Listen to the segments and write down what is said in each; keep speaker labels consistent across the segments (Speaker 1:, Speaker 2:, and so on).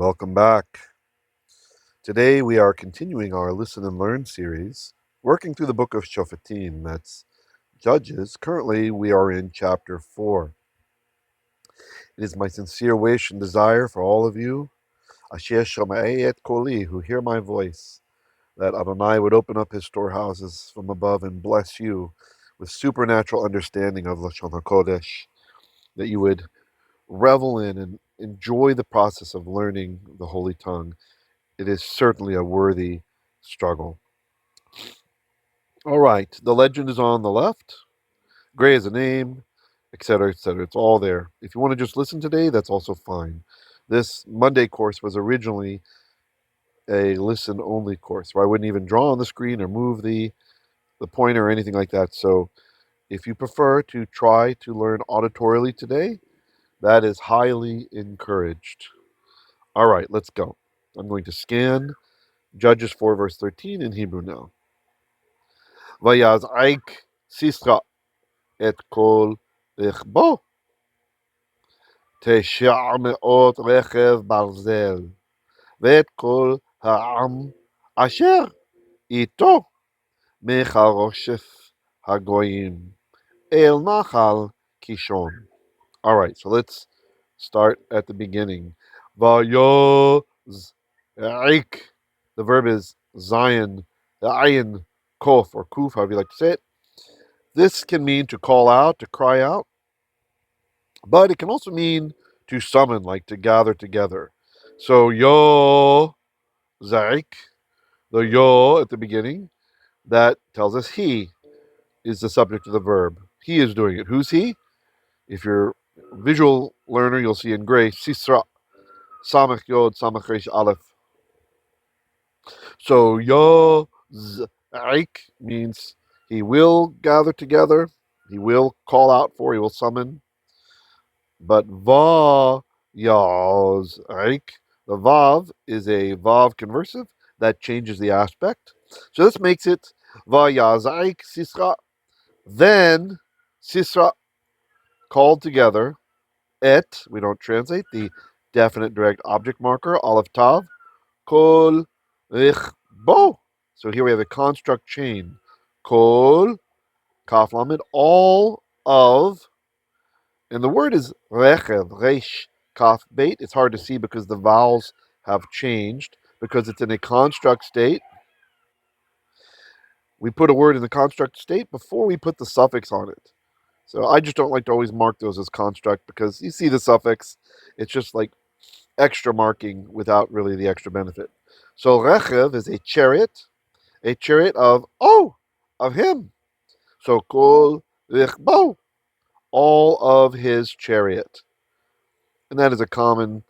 Speaker 1: welcome back. Today we are continuing our Listen and Learn series, working through the book of Shoftim, that's Judges. Currently we are in chapter 4. It is my sincere wish and desire for all of you, Asher Shoma'ei et Koli, who hear my voice, that Adonai would open up his storehouses from above and bless you with supernatural understanding of Lashon HaKodesh, that you would revel in and enjoy the process of learning the Holy Tongue. It is certainly a worthy struggle. All right, the legend is on the left. Gray is a name, etc., etc. It's all there. If you want to just listen today, that's also fine. This Monday course was originally a listen-only course, where I wouldn't even draw on the screen or move the pointer or anything like that. So if you prefer to try to learn auditorily today, that is highly encouraged. All right, let's go. I'm going to scan Judges 4, verse 13 in Hebrew now. ויזעק סיסרא את כל רכבו 900 רכב ברזל ואת כל העם אשר איתו מחרשת הגוים אל נחל קישון. All right, so let's start at the beginning. ויזעק. The verb is Zion, the ayin, kof, or kuf, however you like to say it. This can mean to call out, to cry out, but it can also mean to summon, like to gather together. So yo zaik, the yo at the beginning, that tells us he is the subject of the verb. He is doing it. Who's he? If you're a visual learner, you'll see in gray, Siisrā, Samach Yod, Samach Resh Aleph. So yo zaik means he will gather together, he will call out for, he will summon. But va yazik, the vav is a vav conversive that changes the aspect. So this makes it va yazik Siisrā. Then Siisrā called together. Et, we don't translate, the definite direct object marker, aleph tav, kol bo. So here we have a construct chain. Kol, kaf lamed, all of, and the word is rechev, resh, kaf, beit. It's hard to see because the vowels have changed, because it's in a construct state. We put a word in the construct state before we put the suffix on it. So I just don't like to always mark those as construct because you see the suffix, it's just like extra marking without really the extra benefit. So rechev is a chariot of him. So kol richbo, all of his chariot. And that is a common,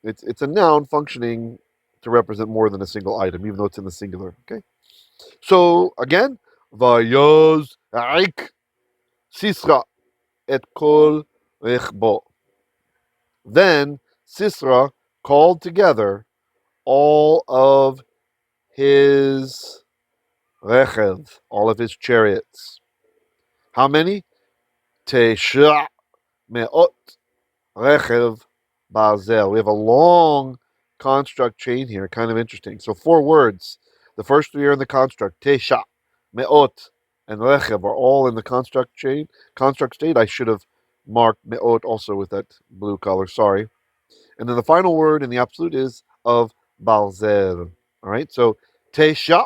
Speaker 1: it's a noun functioning to represent more than a single item, even though it's in the singular. Okay. So again, vayoz'ik Siisrā et kol richbo. Then Siisrā called together all of his rechev, all of his chariots. How many? Tesha me'ot rechev barzel. We have a long construct chain here, kind of interesting. So 4 words. The first 3 are in the construct. Tesha, me'ot, and rechev are all in the construct chain. Construct state, I should have marked me'ot also with that blue color, sorry. And then the final word in the absolute is of barzel. All right, so tesha.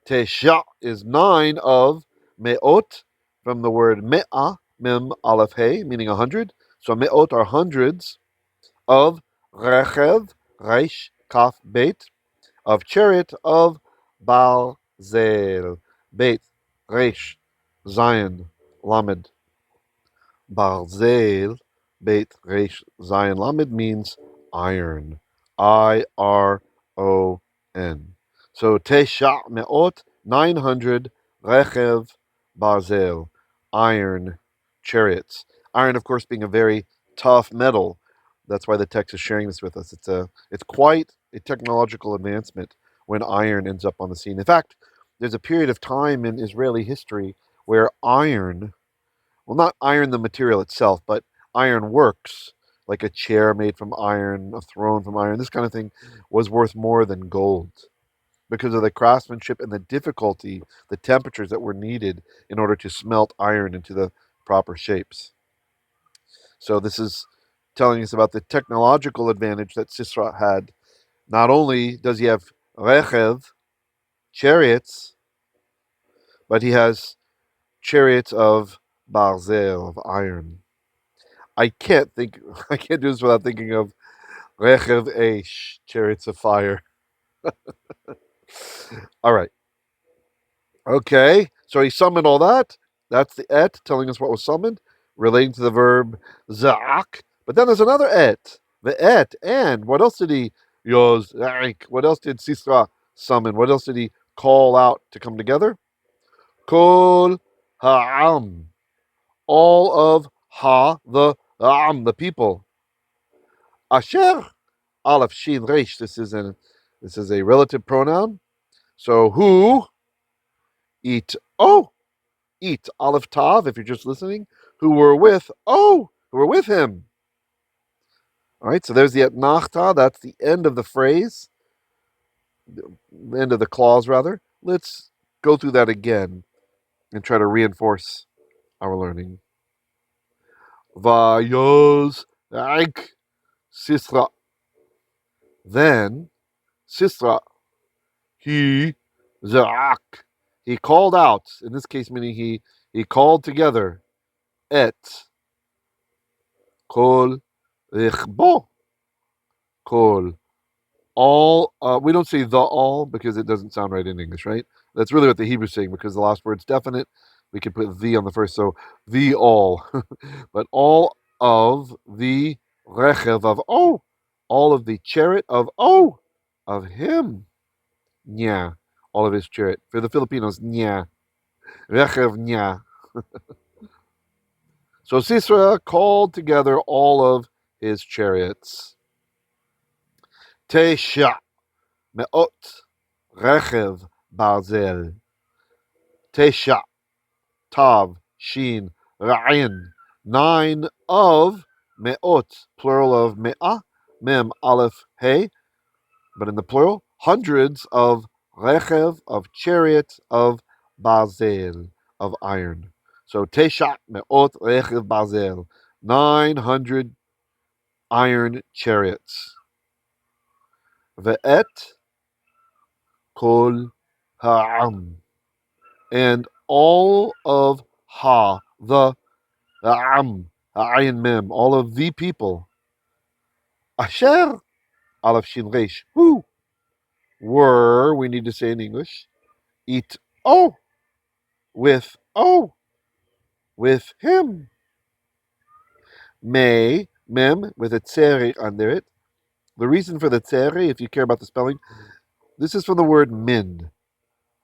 Speaker 1: Tesha is 9 of me'ot, from the word me'ah, mem aleph hey, meaning 100. So me'ot are hundreds of rechev, reish, kaf, beit, of chariot of barzel. Beit, reish, zion, lamed. Barzel, beit, reish, zion, lamed means iron. I-R-O-N. So tesha me'ot, 900 rechev barzel, iron chariots. Iron, of course, being a very tough metal. That's why the text is sharing this with us. It's quite a technological advancement when iron ends up on the scene. In fact, there's a period of time in Israeli history where iron, well, not iron the material itself, but iron works, like a chair made from iron, a throne from iron, this kind of thing was worth more than gold because of the craftsmanship and the difficulty, the temperatures that were needed in order to smelt iron into the proper shapes. So this is telling us about the technological advantage that Siisra had. Not only does he have rechev, chariots, but he has chariots of barzel, of iron. I can't do this without thinking of rechev eish, chariots of fire. All right. Okay, so he summoned all that. That's the et telling us what was summoned, relating to the verb za'ak. But then there's another et, the et, and what else did he yoz? What else did Siisra summon? What else did he call out to come together? Kol-העם, all of the people. Asher, aleph shin resh. This is a relative pronoun. So who eat eat aleph tav, if you're just listening, who were with him. All right, so there's the etnachta. That's the end of the phrase, the end of the clause rather. Let's go through that again and try to reinforce our learning. Vayoz Ag Siisra. Then Siisra, he za'ak. He called out. In this case, meaning he called together. Et kol ichbo. Kol. All. We don't say the all because it doesn't sound right in English, right? That's really what the Hebrew's saying because the last word's definite. We can put the on the first, so the all. But all of the rechev of all of the chariot of him. Nya. All of his chariot. For the Filipinos, nya. Rechev nya. So Siisra called together all of his chariots. Tesha me'ot rechev barzel. Tesha, tav, shin, ra'in. 9 of me'ot, plural of me'ah, mem, aleph, hey, but in the plural, hundreds of rechev, of chariot, of barzel, of iron. So tesha me'ot rechev barzel, 900 iron chariots. Ve'et kol-העם, and all of the am, ayin mem, all of the people. Asher, aleph shin resh, who were, we need to say in English, it with him. May, mem, with a tzeri under it. The reason for the tzeri, if you care about the spelling, this is from the word min,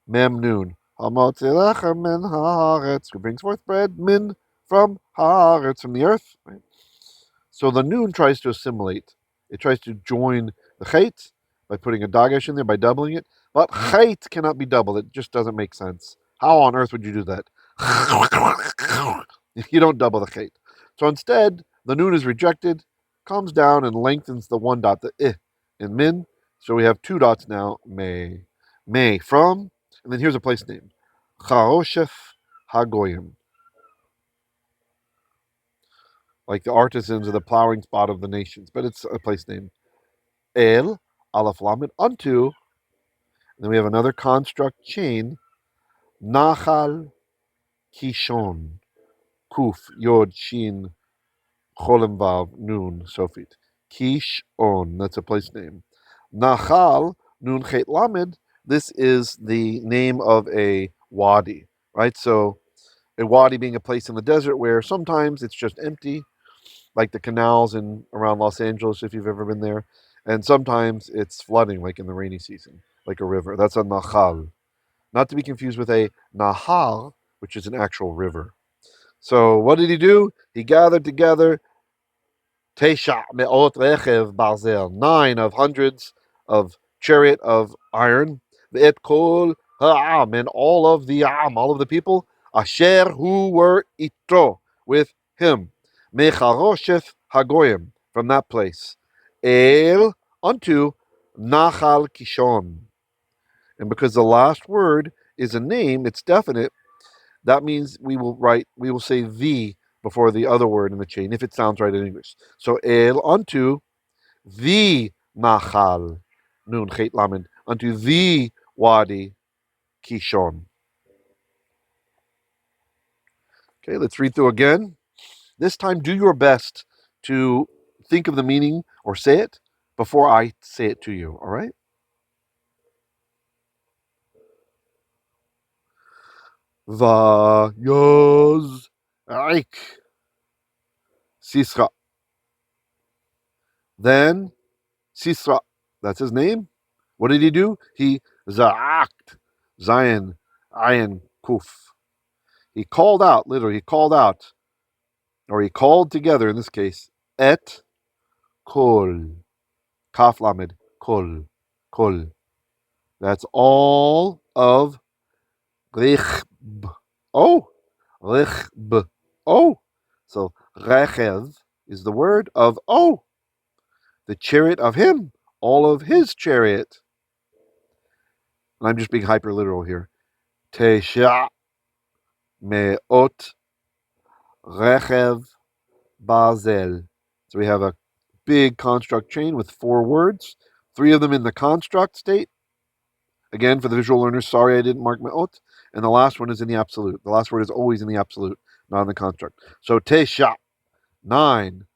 Speaker 1: mem nun. Hamotzilechem min haaretz, who brings forth bread, min, from haaretz, from the earth. Right? So the nun tries to assimilate. It tries to join the chait by putting a dagesh in there, by doubling it. But chait cannot be doubled. It just doesn't make sense. How on earth would you do that? You don't double the chait. So instead, the nun is rejected, comes down and lengthens the one dot, the in min. So we have 2 dots now, may. May, from, and then here's a place name. Chariot Hagoyim. Like the artisans of the plowing spot of the nations, but it's a place name. El, aleph lamed, unto, and then we have another construct chain, Nachal Kishon, Kuf, Yod, Shin, Cholim Vav, Nun, Sofit. Kishon, that's a place name. Nachal, Nun Chet Lamed, this is the name of a wadi, right? So a wadi being a place in the desert where sometimes it's just empty, like the canals in around Los Angeles, if you've ever been there. And sometimes it's flooding, like in the rainy season, like a river. That's a nachal. Not to be confused with a nahal, which is an actual river. So what did he do? He gathered together Tesha me'ot rechev barzel, 9 of hundreds of chariot of iron, ve'et kol ha'am, and all of the am, all of the people, asher who were ito, with him, mecharosheth hagoyim, from that place. El unto Nachal Kishon. And because the last word is a name, it's definite, that means we will say the before the other word in the chain if it sounds right in English. So el unto the Nachal, Nun Chet Lamed, unto the Wadi Kishon. Okay, let's read through again. This time, do your best to think of the meaning or say it before I say it to you, all right? Vayaz Aik Sisra. Then Sisra, that's his name. What did he do? He Za'akt, Zion, Ayin, Kuf. He called out, literally, he called out, or he called together in this case, Et Kol, Kaf Lamed, Kol, Kol. That's all of Rechb. Oh, Rechb. Oh. So Rechev is the word of oh, the chariot of him, all of his chariot. And I'm just being hyper literal here. Tesha me'ot Rechev Bazel. So we have a big construct chain with 4 words, 3 of them in the construct state. Again, for the visual learners, sorry I didn't mark me'ot. And the last one is in the absolute. The last word is always in the absolute, not in the construct. So tesha, 9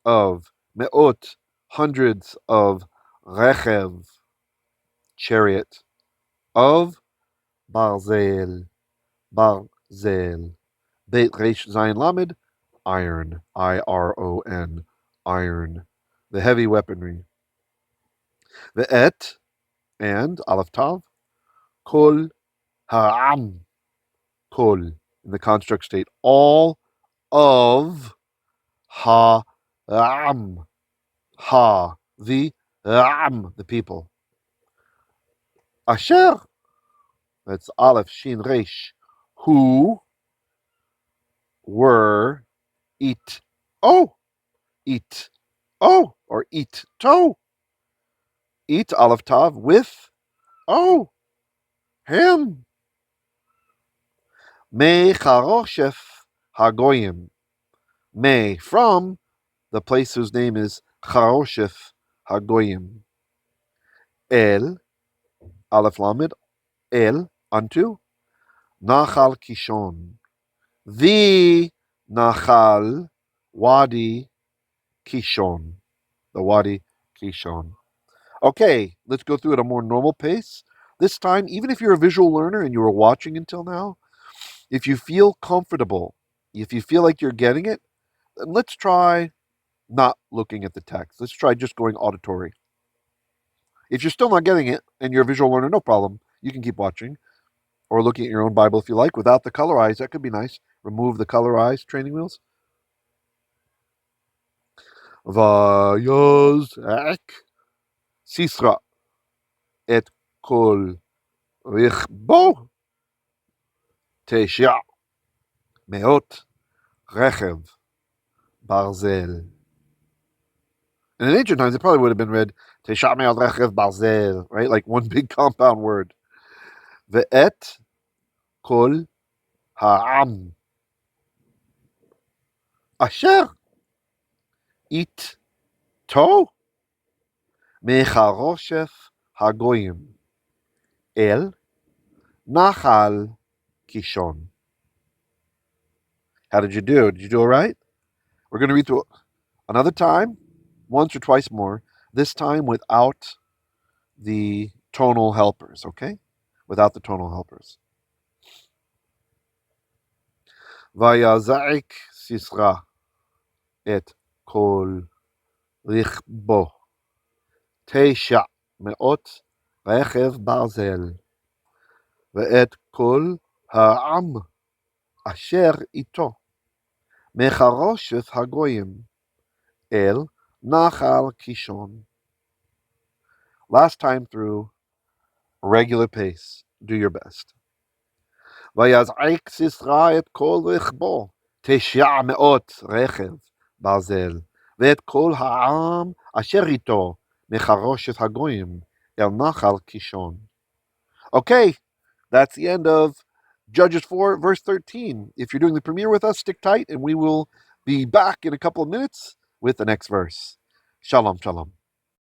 Speaker 1: of me'ot, hundreds of rechev, chariot, of barzel, barzel, beit resh zayin lamed, iron, iron, iron, the heavy weaponry. The et, and, aleph tav, kol ha'am, kol, in the construct state, all of ha'am, the am, the people. Asher, that's aleph shin resh, who were eat oh, eat oh, or eat to, eat aleph tav with oh, him. Me charoshef hagoyim, me, from the place whose name is charoshef hagoyim. El, aleph lamed, el, unto, nachal kishon, the Nachal Wadi Kishon. The Wadi Kishon. Okay, let's go through at a more normal pace. This time, even if you're a visual learner and you were watching until now, if you feel comfortable, if you feel like you're getting it, then let's try not looking at the text. Let's try just going auditory. If you're still not getting it and you're a visual learner, no problem. You can keep watching or looking at your own Bible if you like without the color eyes. That could be nice. Remove the color eyes training wheels. Vayazak Sisra et kol richbo tesha meot rechev barzel. And in ancient times, it probably would have been read tesha meot rechev barzel, right? Like one big compound word. Ve'et kol ha'am asher it to mecharoshef hagoyim el nachal kishon. How did you do? Did you do it right? We're going to read through another time, once or twice more, this time without the tonal helpers, okay? Without the tonal helpers. Vayazaik Sisra et kol richbo tesha meot rechev barzel ve'et kol ha'am asher ito mecharosheth hagoyim el nachal kishon. Last time through, regular pace. Do your best. ויזעק סיסרא את כל רכבו, 900 רכב ברזל, ואת כל-העם אשר איתו מחרשת הגוים אל נחל קישון. Okay, that's the end of Judges 4, verse 13. If you're doing the premiere with us, stick tight, and we will be back in a couple of minutes with the next verse. Shalom, shalom.